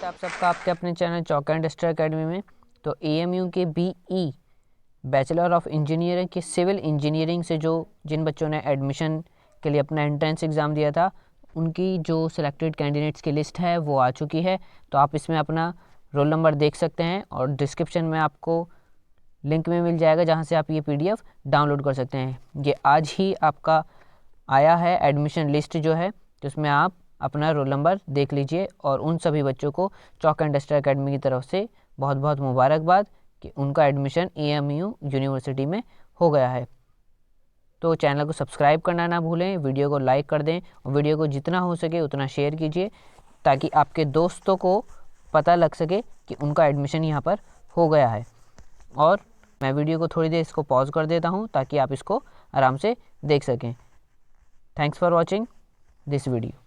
स्वागत है आप सबका आपके अपने channel chalk and star academy में। तो एएमयू के बीई बैचलर ऑफ इंजीनियरिंग के सिविल इंजीनियरिंग से जिन बच्चों ने एडमिशन के लिए अपना एंट्रेंस एग्ज़ाम दिया था, उनकी जो सिलेक्टेड कैंडिडेट्स की लिस्ट है वो आ चुकी है। तो आप इसमें अपना रोल नंबर देख सकते हैं और डिस्क्रिप्शन में आपको लिंक में मिल जाएगा जहाँ से आप ये PDF डाउनलोड कर सकते हैं। ये आज ही आपका आया है एडमिशन लिस्ट जो है, तो इसमें आप अपना रोल नंबर देख लीजिए। और उन सभी बच्चों को चौक एंड स्टार अकेडमी की तरफ से बहुत बहुत मुबारकबाद कि उनका एडमिशन एएमयू यूनिवर्सिटी में हो गया है। तो चैनल को सब्सक्राइब करना ना भूलें, वीडियो को लाइक कर दें और वीडियो को जितना हो सके उतना शेयर कीजिए ताकि आपके दोस्तों को पता लग सके कि उनका एडमिशन यहाँ पर हो गया है। और मैं वीडियो को थोड़ी देर इसको पॉज कर देता हूँ ताकि आप इसको आराम से देख सकें। Thanks for watching this video.